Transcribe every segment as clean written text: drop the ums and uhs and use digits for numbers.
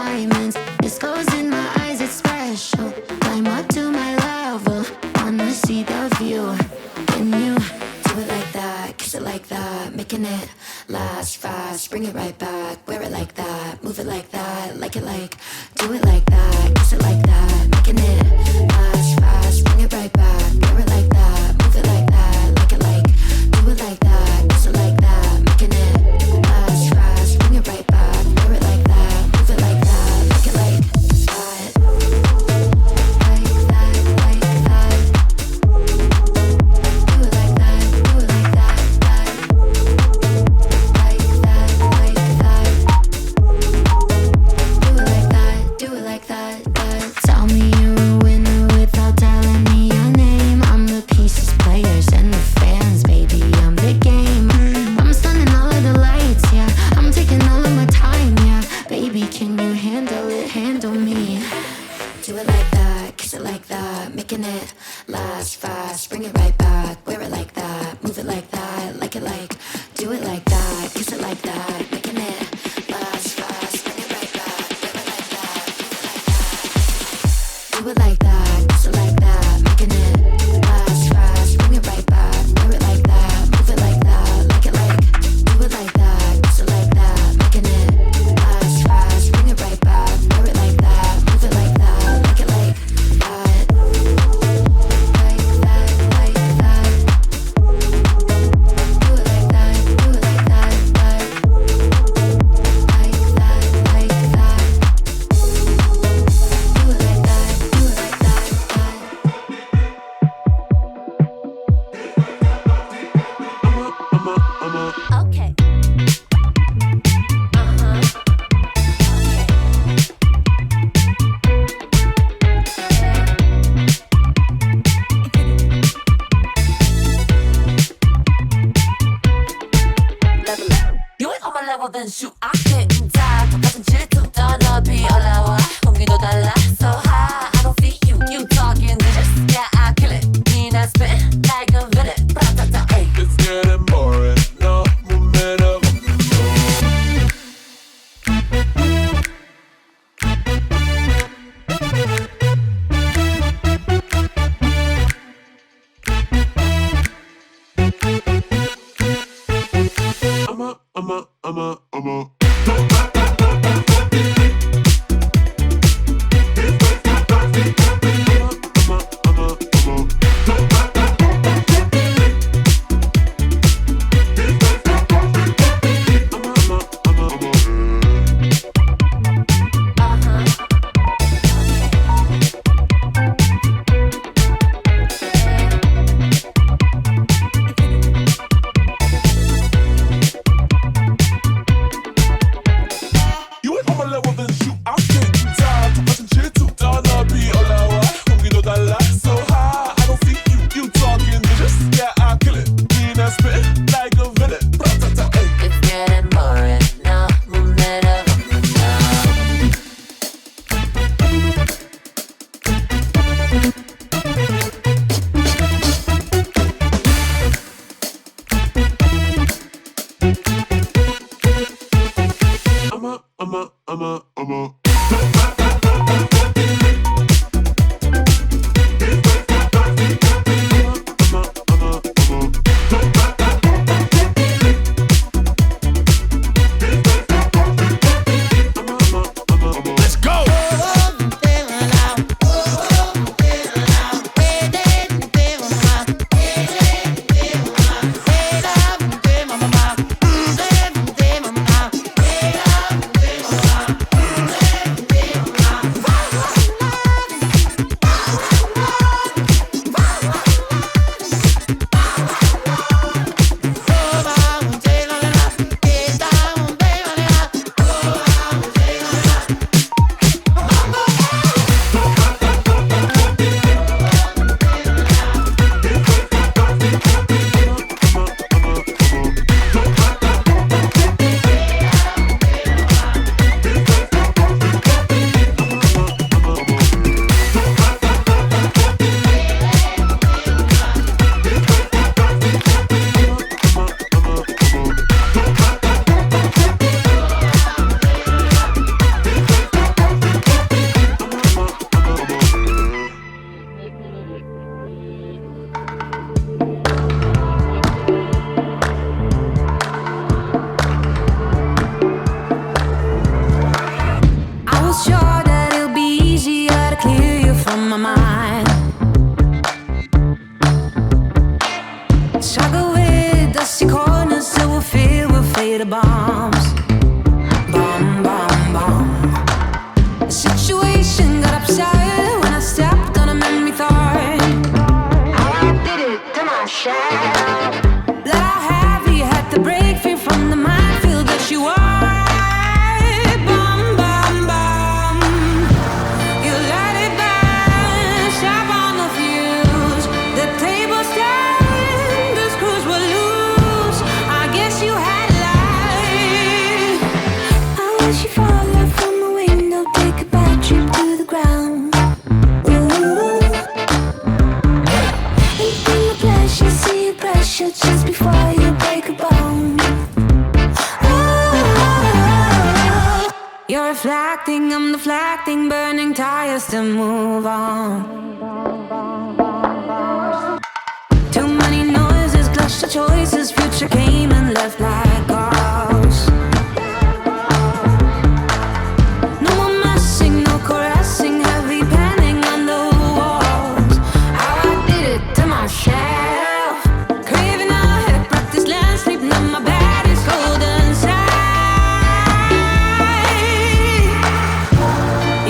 diamonds. This goes in my eyes, it's special. Climb up to my level, wanna see the view. Can you do it like that, kiss it like that, making it last fast, bring it right back, wear it like that, move it like that, like it like, do it like that, kiss it like that, making it last fast, bring it right back, wear it like that, move it like that, like it like, do it like that, kiss it like that, making it last fast, bring it right back, wear it like that, move it like that, like it like that, like that, like that. Do it like that, do it like that, that. Like that, like that. Do it like that, that. Tell me you're a winner without telling me your name. I'm the pieces, players, and the fans, baby. I'm the game. I'm stunning all of the lights, yeah. I'm taking all of my time, yeah. Baby, can you handle it? Handle me. Do it like that, kiss it like that, making it last fast, bring it right back, wear it like that, move it like that, like it like, do it like that, kiss it like that, making it last fast, bring it right back, wear it like that, move it like that, do it like that, kiss it like that, making it last fast, bring it right back, wear it like that, move it like that, like it like, do it like that, kiss it like that, making it last fast, bring it right back, wear it like that, move it like that, like it like that, like that, like that. Do it like that, do it like that, that. Like that, like that. Do it like that, do it like that, that. Okay. You ain't on my level, then shoot, I can't die. 똑같은 질투 더 높이 올라와. 공기도 달라, so high. I don't see you, you talking digits. Yeah, I kill it. mean I spit like a villain. Bra-ta-ta, ay. It's getting boring. No momentum. I'm a. thing, I'm the flag thing, burning tires to move on. Too many noises, clash of choices, future came and left like ghosts. No more messing, no caressing, heavy panning on the walls. How I did it to myself, craving out head, practice land, sleeping on my bed is cold inside.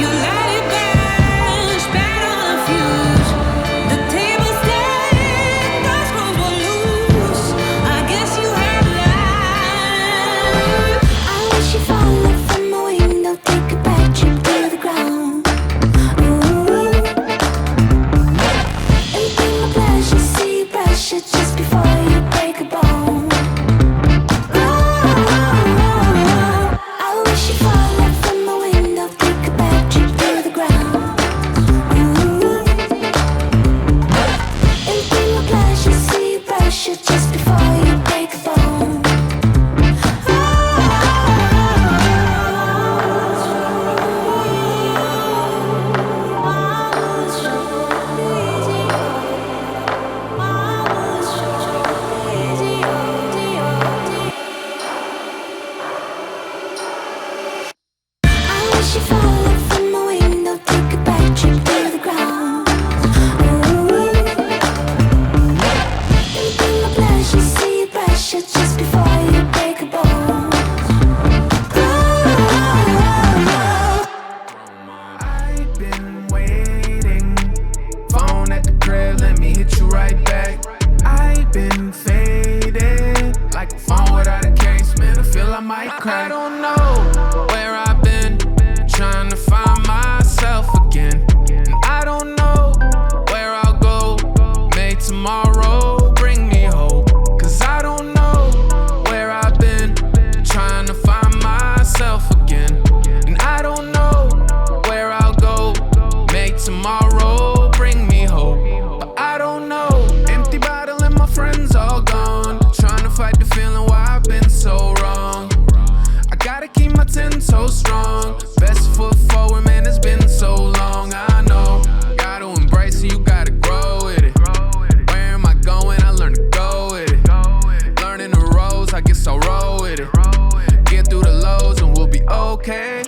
You let it burn, spat on a fuse. The table stayed, the screws were loose. I guess you had life. I wish you fall off from my window, take a bad trip to the ground. Ooh. And bring my pleasure, see you brush it just before you break a bone. I wish you fall off from my window, take a bad trip to the ground. Ooh. And bring my pleasure, see you brush it just before you break a bone. I wish you fall off from my window, take a bad trip to the ground. Ooh. And bring my pleasure, see you brush it just before you break a bone. I've been waiting. Phone at the crib, let me hit you right back. I've been faded, like a phone without a case, man. I feel I might crack. I don't know where I've been, trying to find myself again. And I don't know where I'll go. May tomorrow bring me hope. Cause I don't know where I've been, trying to find myself again. And I don't know where I'll go. May tomorrow bring me hope. But I don't know. Empty bottle and my friends all gone. Trying to fight the feeling why I've been so wrong. I gotta keep my 10 toes strong. Best foot forward, man, it's been so long. I know. Gotta embrace it, you gotta grow with it. Where am I going? I learn to go with it. Learning the roads, I guess I'll roll with it. Get through the lows and we'll be okay.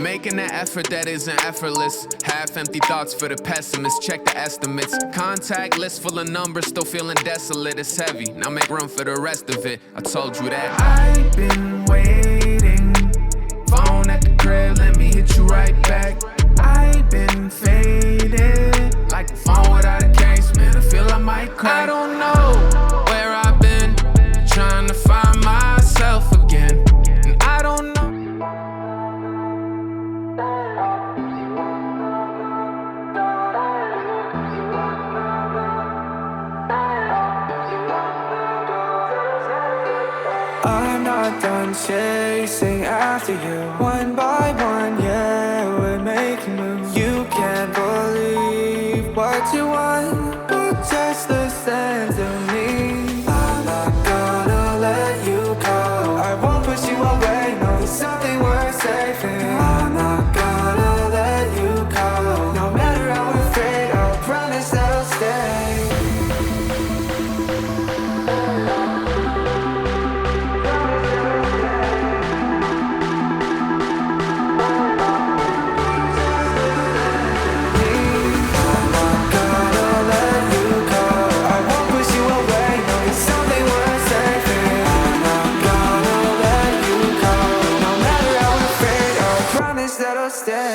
Making an effort that isn't effortless. Half empty thoughts for the pessimists. Check the estimates. Contact list full of numbers, still feeling desolate. It's heavy. Now make room for the rest of it. I told you that. I've been waiting. Phone at the crib, let me hit you right back. I've been faded, like a phone without a case, man. I feel I might crack. I don't know where I've been, trying to find myself again. And I don't know. I'm not done chasing after you. One by one, yeah, we're making moves. You can't believe what you want, but just listen to me. I'm not gonna let you go. I won't push you away, no, it's something worth saving. I'm not gonna let you go. No matter how afraid, I'll promise that I'll stay. That I'll stay.